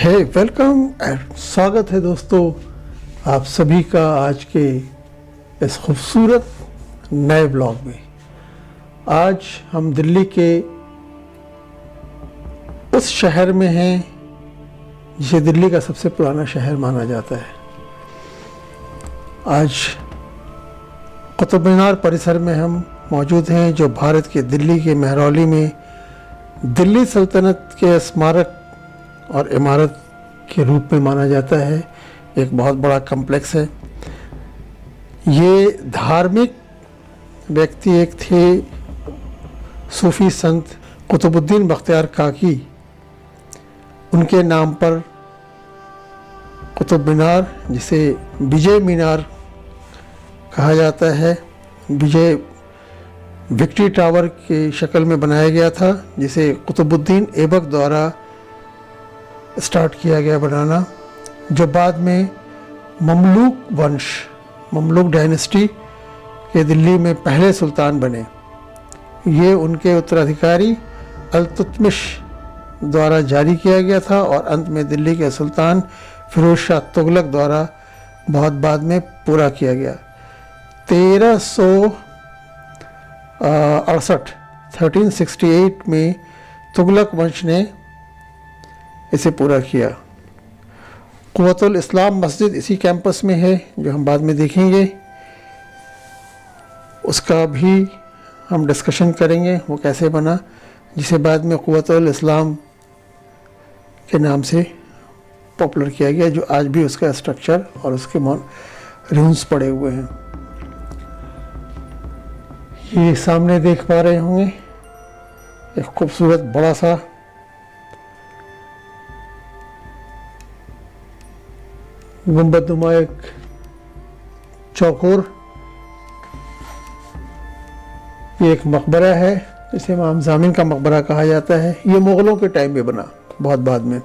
है welcome and स्वागत है दोस्तों आप सभी का आज के इस खूबसूरत नए ब्लॉग में। आज हम दिल्ली के उस शहर में हैं जिसे दिल्ली का सबसे पुराना शहर माना जाता है। आज कुतुब मीनार परिसर में हम मौजूद हैं जो भारत के दिल्ली के महरौली में दिल्ली सल्तनत के स्मारक और इमारत के रूप में माना जाता है। एक बहुत बड़ा कम्प्लेक्स है। ये धार्मिक व्यक्ति एक थे सूफी संत कुतुबुद्दीन बख्तियार काकी, उनके नाम पर कुतुब मीनार जिसे विजय मीनार कहा जाता है, विजय विक्ट्री टावर की शक्ल में बनाया गया था, जिसे कुतुबुद्दीन ऐबक द्वारा स्टार्ट किया गया बनाना, जो बाद में ममलूक डायनेस्टी के दिल्ली में पहले सुल्तान बने। ये उनके उत्तराधिकारी अल्तुतमिश द्वारा जारी किया गया था और अंत में दिल्ली के सुल्तान फिरोज शाह तुगलक द्वारा बहुत बाद में पूरा किया गया। 1368 में तुगलक वंश ने इसे पूरा किया। कुव्वतुल इस्लाम मस्जिद इसी कैंपस में है जो हम बाद में देखेंगे, उसका भी हम डिस्कशन करेंगे वो कैसे बना, जिसे बाद में कुव्वतुल इस्लाम के नाम से पॉपुलर किया गया, जो आज भी उसका स्ट्रक्चर और उसके रूम्स पड़े हुए हैं। ये सामने देख पा रहे होंगे एक खूबसूरत बड़ा सा गुंबदनुमा एक चौकोर, ये एक मकबरा है जिसे इमाम जामिन का मकबरा कहा जाता है। ये मुग़लों के टाइम में बना, बहुत बाद में।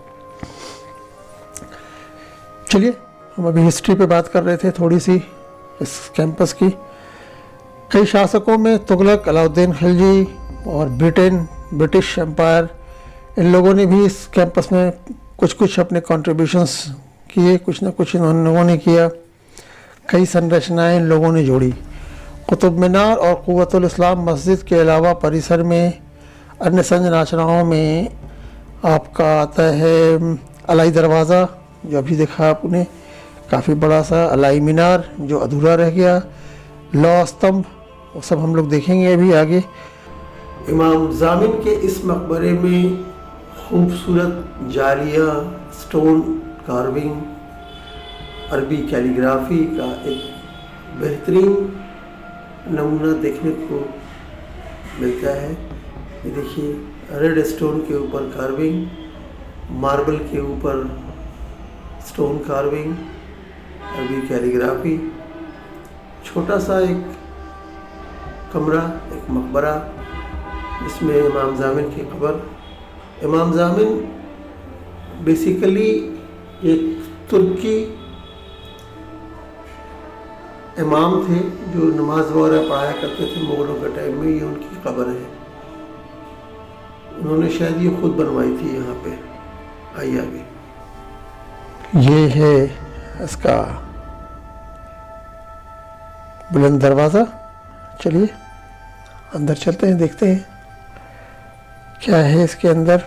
चलिए हम अभी हिस्ट्री पे बात कर रहे थे थोड़ी सी इस कैंपस की। कई शासकों में तुगलक, अलाउद्दीन खिलजी और ब्रिटिश एम्पायर, इन लोगों ने भी इस कैंपस में कुछ अपने कॉन्ट्रीब्यूशंस किए, कुछ न कुछ इन लोगों ने किया। कई संरचनाएं इन लोगों ने जोड़ी। कुतुब मीनार और कुव्वतुल इस्लाम मस्जिद के अलावा परिसर में अन्य संरचनाओं में आपका आता है अलाई दरवाज़ा, जो अभी देखा आपने, काफ़ी बड़ा सा अलाई मीनार जो अधूरा रह गया, लौह स्तंभ, वो सब हम लोग देखेंगे अभी आगे। इमाम जामिन के इस मकबरे में खूबसूरत जालिया, स्टोन कार्विंग, अरबी कैलीग्राफी का एक बेहतरीन नमूना देखने को मिलता है। ये देखिए, रेड स्टोन के ऊपर कार्विंग, मार्बल के ऊपर स्टोन कार्विंग, अरबी कैलीग्राफी, छोटा सा एक कमरा, एक मकबरा जिसमें इमाम जामिन की कब्र। इमाम जामिन बेसिकली एक तुर्की इमाम थे जो नमाज वगैरह पढ़ाया करते थे मुग़लों के टाइम में। ये उनकी कब्र है, उन्होंने शायद ये खुद बनवाई थी यहाँ पे। आइए आगे, ये है इसका बुलंद दरवाज़ा। चलिए अंदर चलते हैं, देखते हैं क्या है इसके अंदर।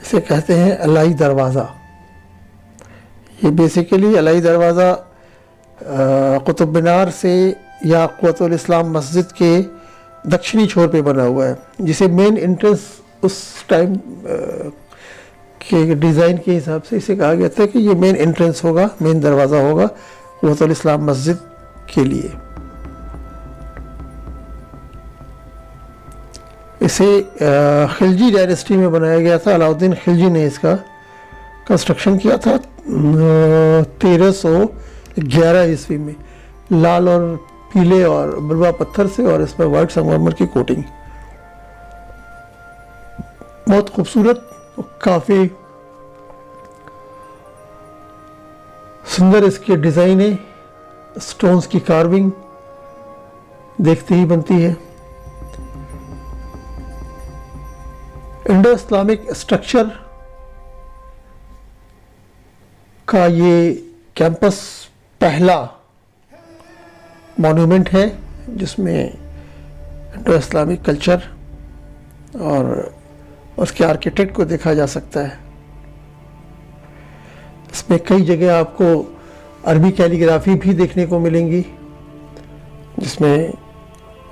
इसे कहते हैं अलाई दरवाज़ा। ये बेसिकली अलाई दरवाज़ा कुतुब मीनार से या कुव्वतुल इस्लाम मस्जिद के दक्षिणी छोर पे बना हुआ है, जिसे मेन एंट्रेंस उस टाइम के डिज़ाइन के हिसाब से इसे कहा गया था कि ये मेन एंट्रेंस होगा, मेन दरवाज़ा होगा कुव्वतुल इस्लाम मस्जिद के लिए। इसे खिलजी डायनेस्टी में बनाया गया था। अलाउद्दीन खिलजी ने इसका कंस्ट्रक्शन किया था 1311 ईस्वी में, लाल और पीले और बलुआ पत्थर से, और इस पर वाइट संगमरमर की कोटिंग। बहुत खूबसूरत, काफ़ी सुंदर इसकी डिज़ाइन है। स्टोन्स की कार्विंग देखते ही बनती है। इंडो इस्लामिक स्ट्रक्चर का ये कैंपस पहला मॉन्यूमेंट है जिसमें इंडो इस्लामिक कल्चर और उसके आर्किटेक्ट को देखा जा सकता है। इसमें कई जगह आपको अरबी कैलीग्राफी भी देखने को मिलेंगी, जिसमें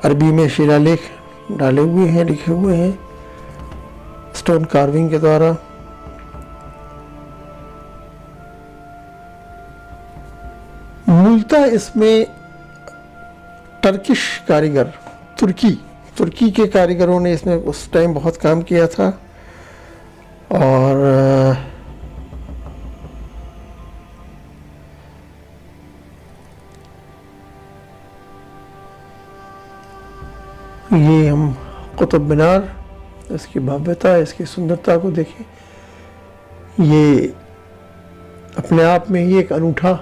अरबी में शिलालेख डाले हुए हैं, लिखे हुए हैं स्टोन कार्विंग के द्वारा। मूलतः इसमें टर्किश कारीगर, तुर्की के कारीगरों ने इसमें उस टाइम बहुत काम किया था। और ये हम कुतुब मीनार, इसकी भव्यता, इसकी सुंदरता को देखें। ये अपने आप में ही एक अनूठा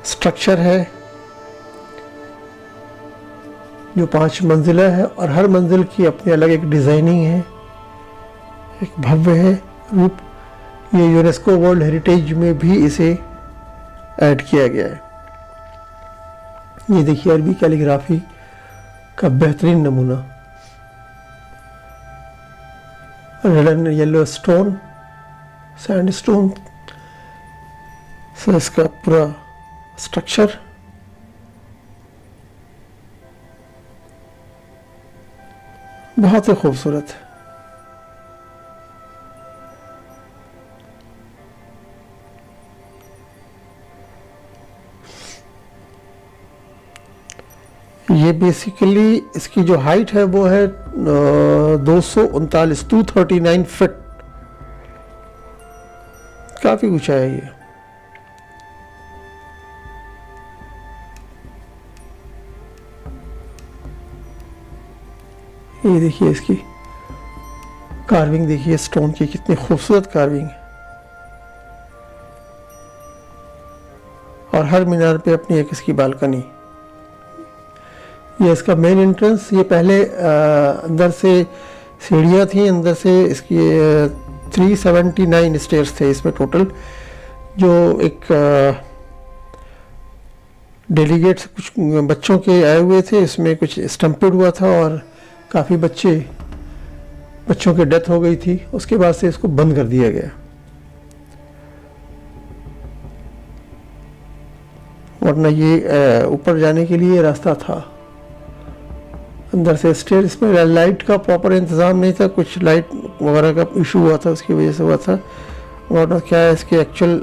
स्ट्रक्चर है जो 5 मंजिला है और हर मंजिल की अपनी अलग एक डिज़ाइनिंग है, एक भव्य है रूप। ये यूनेस्को वर्ल्ड हेरिटेज में भी इसे ऐड किया गया है। ये देखिए अरबी कैलीग्राफी का बेहतरीन नमूना, red and yellow stone, sand stone से इसका पूरा स्ट्रक्चर। बहुत ही खूबसूरत। ये बेसिकली इसकी जो हाइट है वो है 239 239 फीट, काफी ऊंचा है ये। ये देखिए इसकी कार्विंग, देखिए स्टोन की कितनी खूबसूरत कार्विंग है। और हर मीनार पे अपनी एक इसकी बालकनी। ये इसका मेन एंट्रेंस। ये पहले अंदर से सीढ़ियाँ थी, अंदर से इसकी 379 स्टेयर्स थे इसमें टोटल। जो एक डेलीगेट्स कुछ बच्चों के आए हुए थे, इसमें कुछ स्टम्पेड हुआ था और काफ़ी बच्चों की डेथ हो गई थी। उसके बाद से इसको बंद कर दिया गया। वरना ये ऊपर जाने के लिए रास्ता था, अंदर से स्टेयर। इसमें लाइट का प्रॉपर इंतज़ाम नहीं था, कुछ लाइट वगैरह का इशू हुआ था, उसकी वजह से हुआ था। वरना क्या है इसके एक्चुअल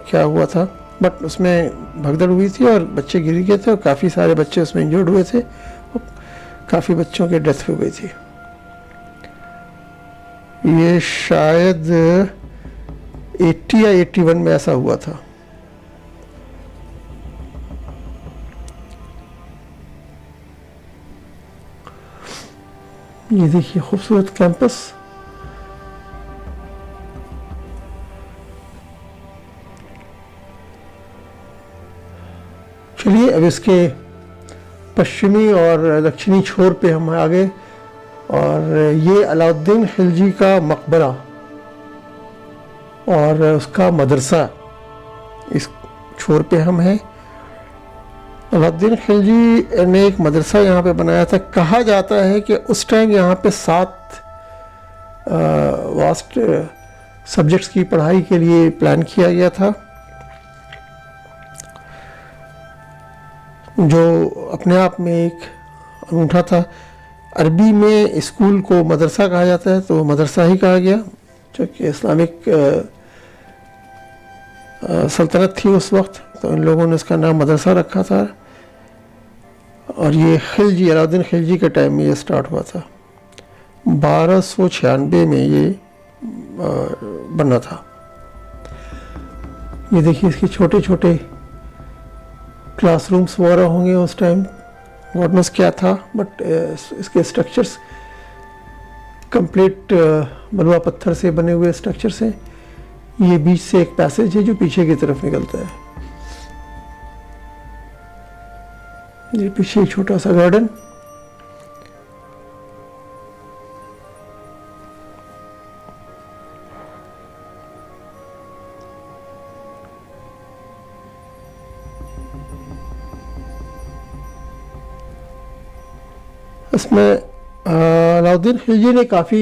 क्या हुआ था, बट उसमें भगदड़ हुई थी और बच्चे गिर गए थे और काफ़ी सारे बच्चे उसमें इंजर्ड हुए थे। काफ़ी बच्चों की डेथ हो गई थी। ये शायद 80 या 81 में ऐसा हुआ था। ये देखिए खूबसूरत कैंपस। चलिए अब इसके पश्चिमी और दक्षिणी छोर पे हम आ गए और ये अलाउद्दीन खिलजी का मकबरा और उसका मदरसा, इस छोर पे हम हैं। अलाउद्दीन खिलजी ने एक मदरसा यहाँ पे बनाया था। कहा जाता है कि उस टाइम यहाँ पे 7 वास्ट सब्जेक्ट्स की पढ़ाई के लिए प्लान किया गया था, जो अपने आप में एक अनूठा था। अरबी में स्कूल को मदरसा कहा जाता है, तो मदरसा ही कहा गया, क्योंकि इस्लामिक सल्तनत थी उस वक्त, तो इन लोगों ने इसका नाम मदरसा रखा था। और ये खिलजी, अलाउद्दीन खिलजी के टाइम में ये स्टार्ट हुआ था। 1296 में ये बना था। ये देखिए इसके छोटे छोटे क्लासरूम्स वगैरह होंगे उस टाइम, गॉड नोस क्या था, बट इसके स्ट्रक्चर्स कंप्लीट बलुआ पत्थर से बने हुए स्ट्रक्चर्स हैं। ये बीच से एक पैसेज है जो पीछे की तरफ निकलता है। ये पीछे एक छोटा सा गार्डन। इसमें अलाउद्दीन खिलजी ने काफ़ी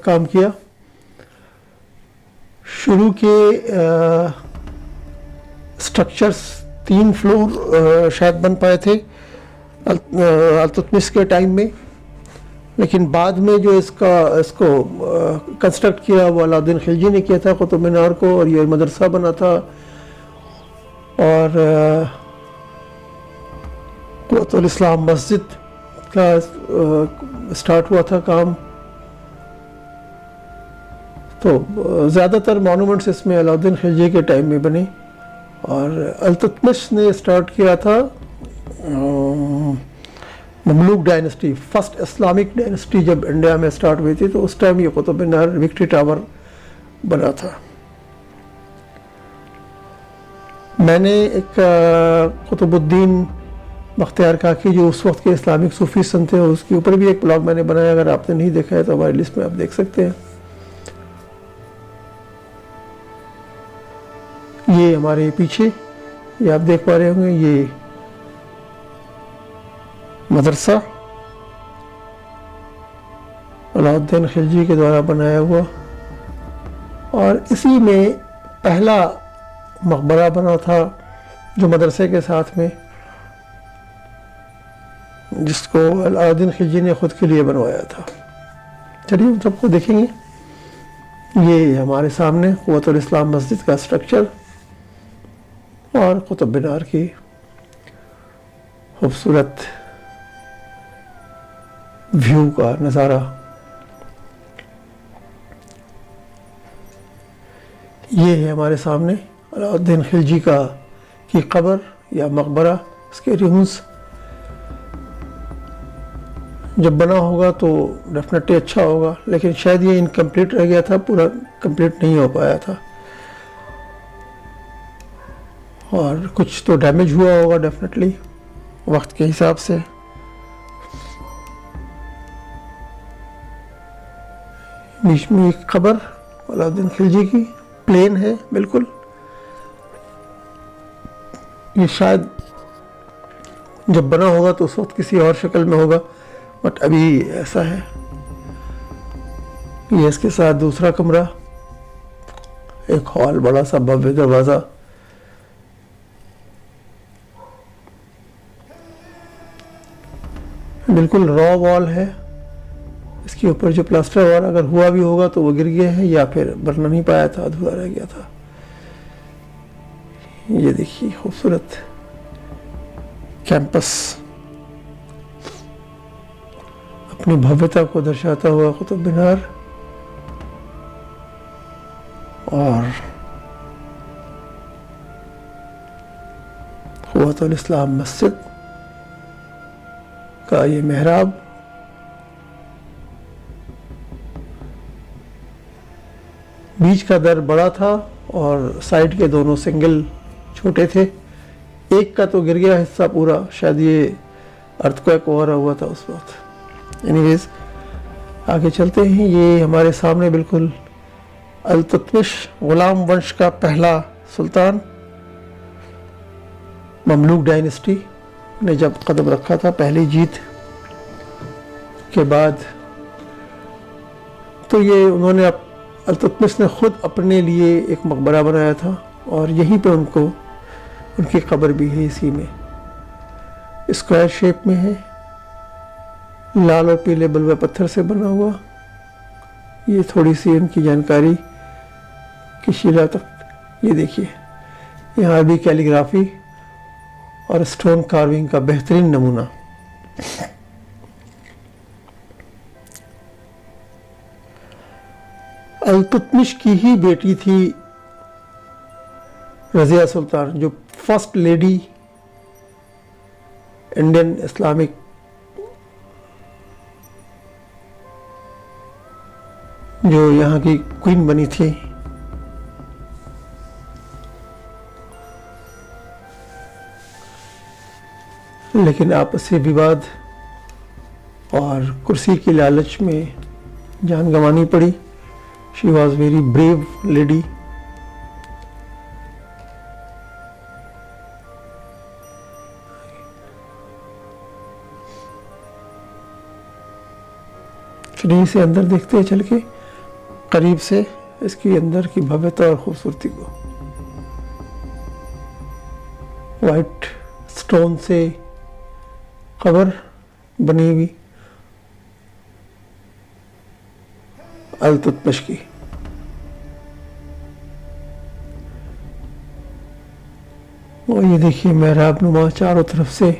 काम किया। शुरू के स्ट्रक्चर्स 3 फ्लोर शायद बन पाए थे अल्तुतमिश के टाइम में, लेकिन बाद में जो इसको कंस्ट्रक्ट किया वो अलाउद्दीन खिलजी ने किया था कुतुब मीनार को, और ये मदरसा बना था और कुव्वतुल इस्लाम मस्जिद का स्टार्ट हुआ था काम। तो ज़्यादातर मॉन्यूमेंट्स इसमें अलाउद्दीन खिलजी के टाइम में बने। और अल्तुतमिश ने स्टार्ट किया था Mamluk dynasty, first Islamic dynasty जब इंडिया में स्टार्ट हुई थी, तो उस टाइम ये कुतुब मीनार विक्ट्री टावर बना था। मैंने एक कुतुबुद्दीन बख्तियार काकी जो उस वक्त के इस्लामिक सूफी संत थे, उसके ऊपर भी एक ब्लॉग मैंने बनाया, अगर आपने नहीं देखा है तो हमारी लिस्ट में आप देख सकते हैं। ये हमारे पीछे ये आप देख पा रहे होंगे, ये मदरसा अलाउद्दीन खिलजी के द्वारा बनाया हुआ, और इसी में पहला मकबरा बना था जो मदरसे के साथ में, जिसको अलाउद्दीन खिलजी ने खुद के लिए बनवाया था। चलिए हम सबको देखेंगे। ये हमारे सामने कुव्वतुल इस्लाम मस्जिद का स्ट्रक्चर और कुतुब मीनार की खूबसूरत व्यू का नज़ारा। ये है हमारे सामने अलाउद्दीन खिलजी की कब्र या मकबरा, इसके रूम्स। जब बना होगा तो डेफिनेटली अच्छा होगा, लेकिन शायद ये इनकम्प्लीट रह गया था, पूरा कंप्लीट नहीं हो पाया था, और कुछ तो डैमेज हुआ होगा डेफिनेटली वक्त के हिसाब से। बीच में एक कब्र अलाउद्दीन खिलजी की प्लेन है बिल्कुल। ये शायद जब बना होगा तो उस वक्त किसी और शक्ल में होगा, बट अभी ऐसा है। ये इसके साथ दूसरा कमरा, एक हॉल, बड़ा सा भव्य दरवाजा। बिल्कुल रॉ वॉल है, इसके ऊपर जो प्लास्टर वॉल अगर हुआ भी होगा तो वो गिर गया है या फिर बना नहीं पाया था, अधूरा रह गया था। ये देखिए खूबसूरत कैंपस, अपनी भव्यता को दर्शाता हुआ कुतुब मीनार, और कुव्वतुल इस्लाम मस्जिद का ये मेहराब। बीच का दर बड़ा था और साइड के दोनों सिंगल छोटे थे। एक का तो गिर गया हिस्सा पूरा, शायद ये अर्थक्वेक हो रहा हुआ था उस वक्त। एनीवेज आगे चलते हैं। ये हमारे सामने बिल्कुल अल्तुतमिश गुलाम वंश का पहला सुल्तान, ममलूक डायनेस्टी ने जब कदम रखा था पहली जीत के बाद, तो ये उन्होंने अल्तुतमिश ने खुद अपने लिए एक मकबरा बनाया था, और यहीं पे उनकी कब्र भी है। इसी में स्क्वायर शेप में है, लाल और पीले बलुआ पत्थर से बना हुआ। ये थोड़ी सी इनकी जानकारी की शिला तक ये देखिए, यहाँ भी कैलीग्राफी और स्टोन कार्विंग का बेहतरीन नमूना। अल्तुतमिश की ही बेटी थी रज़िया सुल्तान, जो फर्स्ट लेडी इंडियन इस्लामिक जो यहाँ की क्वीन बनी थी। लेकिन आपसी विवाद और कुर्सी की लालच में जान गंवानी पड़ी। She was very brave lady. चलिए इसे अंदर देखते हैं चल के करीब से, इसकी अंदर की भव्यता और खूबसूरती को। वाइट स्टोन से कब्र बनी हुई अल-तुतमिश की। और ये देखिए मेहराब नुमा चारों तरफ से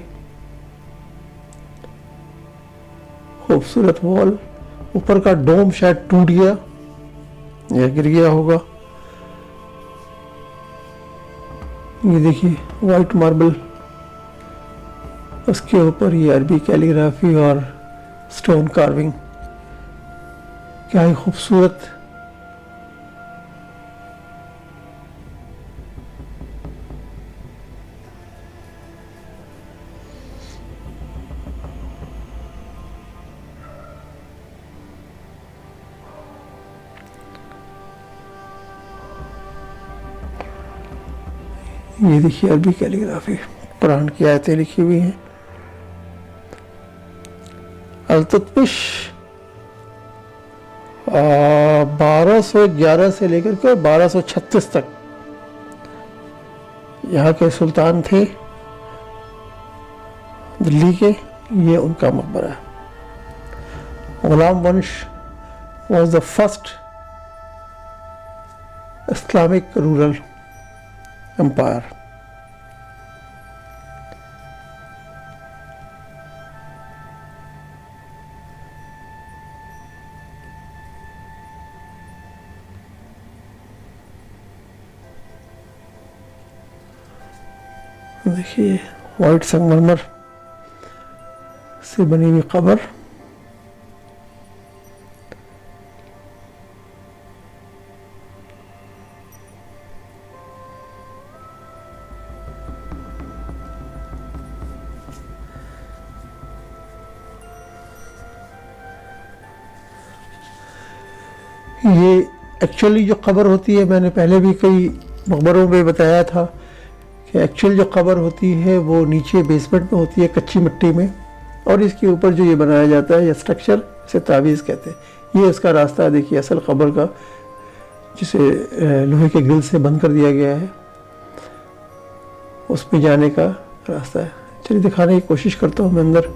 खूबसूरत वॉल। ऊपर का डोम शायद टूट गया या गिर गया होगा। ये देखिए वाइट मार्बल, उसके ऊपर ये अरबी कैलीग्राफी और स्टोन कार्विंग, क्या ही खूबसूरत। ये देखिए अरबी कैलीग्राफी, कुरान की आयतें लिखी हुई हैं। अल-तुतमिश 1211 से लेकर के 1236 तक यहाँ के सुल्तान थे दिल्ली के। ये उनका मकबरा है। गुलाम वंश was the first Islamic rural empire. देखिए वाइट संगमरमर से बनी हुई कब्र। ये एक्चुअली जो कब्र होती है, मैंने पहले भी कई मकबरों में बताया था कि एक्चुअल जो कब्र होती है वो नीचे बेसमेंट में होती है कच्ची मिट्टी में, और इसके ऊपर जो ये बनाया जाता है, ये स्ट्रक्चर इसे तावीज़ कहते हैं। ये उसका रास्ता देखिए असल कब्र का, जिसे लोहे के ग्रिल से बंद कर दिया गया है, उस पे जाने का रास्ता है। चलिए दिखाने की कोशिश करता हूँ मैं अंदर।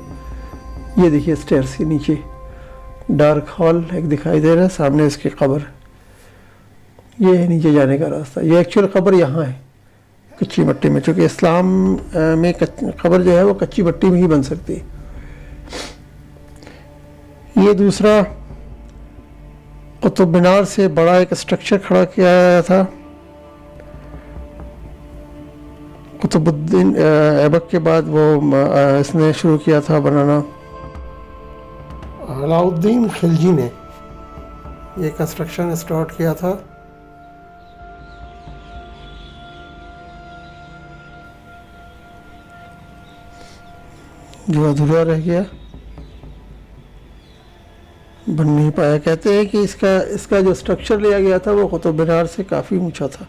ये देखिए स्टेयर से नीचे डार्क हॉल एक दिखाई दे रहा है, सामने इसकी कब्र। ये है नीचे जाने का रास्ता। ये एक्चुअल कब्र यहाँ है कच्ची मिट्टी में, चूँकि इस्लाम में कब्र जो है वो कच्ची मिट्टी में ही बन सकती है। ये दूसरा कुतुब मीनार से बड़ा एक स्ट्रक्चर खड़ा किया गया था कुतुबुद्दीन ऐबक के बाद, वो इसने शुरू किया था बनाना। अलाउद्दीन खिलजी ने ये कंस्ट्रक्शन स्टार्ट किया था। जो अधूरा रह गया, बन नहीं पाया। कहते हैं कि इसका जो स्ट्रक्चर लिया गया था वो कुतुब मीनार से काफ़ी ऊंचा था।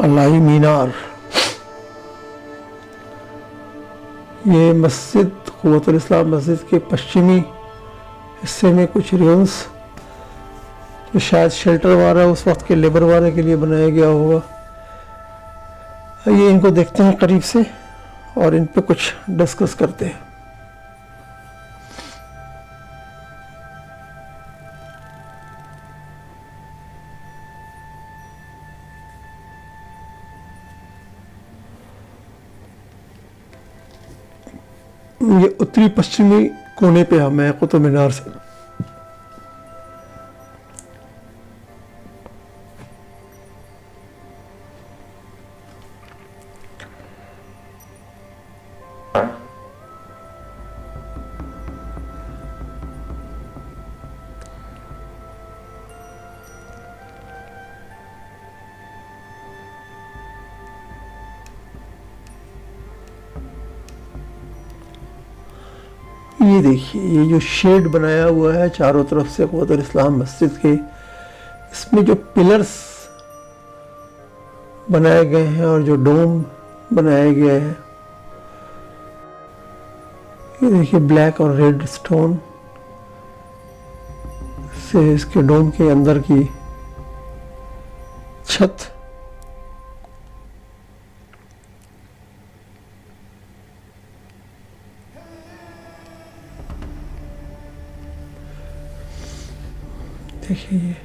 अलाई मीनार, ये मस्जिद क़ुव्वतुल इस्लाम मस्जिद के पश्चिमी हिस्से में कुछ रूम्स जो शायद शेल्टर वाला उस वक्त के लेबर वाले के लिए बनाया गया होगा। ये इनको देखते हैं करीब से और इन पे कुछ डिस्कस करते हैं। ये उत्तरी पश्चिमी कोने पे हम हैं कुतुब मीनार से। ये देखिए, ये जो शेड बनाया हुआ है चारों तरफ से क़ुव्वतुल इस्लाम मस्जिद के, इसमें जो पिलर्स बनाए गए हैं और जो डोम बनाया गया है, ये देखिए ब्लैक और रेड स्टोन से इसके डोम के अंदर की छत। देखिए ये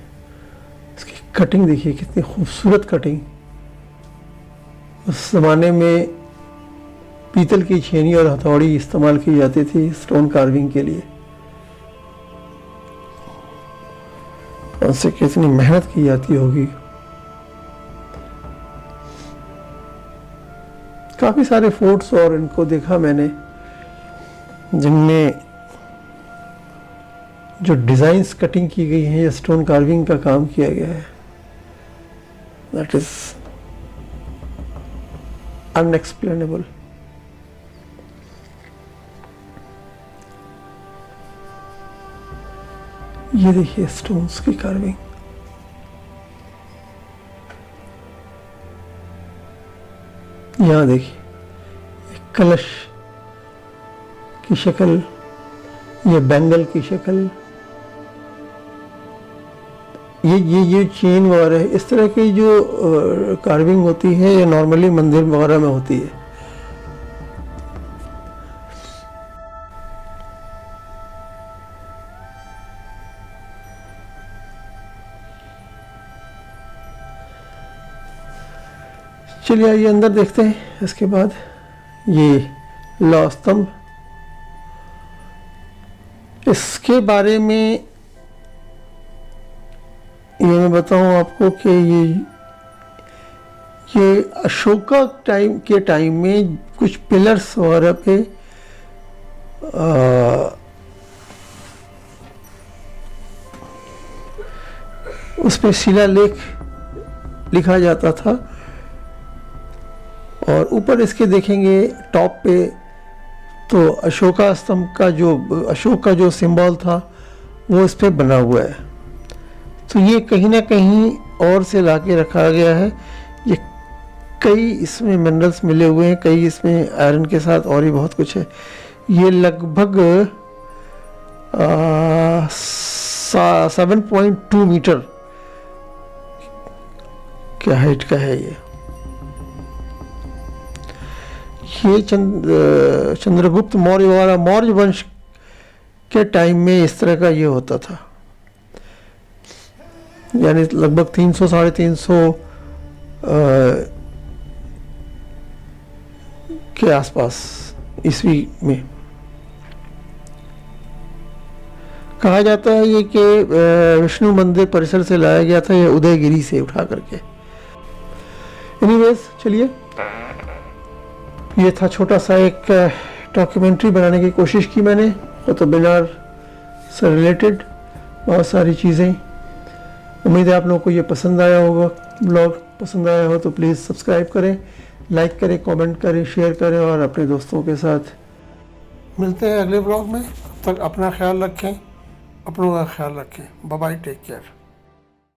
इसकी कटिंग, देखिए कितनी खूबसूरत कटिंग। उस ज़माने में पीतल की छेनी और हथौड़ी इस्तेमाल की जाती थी स्टोन कार्विंग के लिए। उनसे कितनी मेहनत की जाती होगी। काफ़ी सारे फोर्ट्स और इनको देखा मैंने जिनमें जो डिज़ाइंस कटिंग की गई हैं या स्टोन कार्विंग का काम किया गया है, दैट इज अनएक्सप्लेनेबल। ये देखिए स्टोन्स की कार्विंग। यहाँ देखिए एक कलश की शक्ल, ये बैंगल की शक्ल, ये चेन वगैरह, इस तरह की जो कार्विंग होती है ये नॉर्मली मंदिर वगैरह में होती है। चलिए आइए अंदर देखते हैं। इसके बाद ये लौह स्तंभ, इसके बारे में ये मैं बताऊं आपको कि ये अशोका टाइम में कुछ पिलर्स वगैरह पे उस पे शिलालेख लिखा जाता था और ऊपर इसके देखेंगे टॉप पे तो अशोका स्तंभ का अशोक का जो सिंबल था वो इस पे बना हुआ है। तो ये कहीं ना कहीं और से लाके रखा गया है। ये कई इसमें मिनरल्स मिले हुए हैं, कई इसमें आयरन के साथ और भी बहुत कुछ है। ये लगभग 7.2 मीटर के हाइट का है। ये चंद्रगुप्त मौर्य वाला मौर्य वंश के टाइम में इस तरह का ये होता था, यानी लगभग 300 साढ़े 300 के आसपास ईस्वी में। कहा जाता है ये कि विष्णु मंदिर परिसर से लाया गया था, ये उदयगिरी से उठा करके। एनीवेज चलिए, ये था छोटा सा एक डॉक्यूमेंट्री बनाने की कोशिश की मैंने कुतुब मीनार से रिलेटेड बहुत सारी चीज़ें। उम्मीद है आप लोगों को ये पसंद आया होगा। ब्लॉग पसंद आया हो तो प्लीज़ सब्सक्राइब करें, लाइक करें, कमेंट करें, शेयर करें और अपने दोस्तों के साथ। मिलते हैं अगले ब्लॉग में। तब तक अपना ख्याल रखें, अपनों का ख्याल रखें। Bye bye, take care.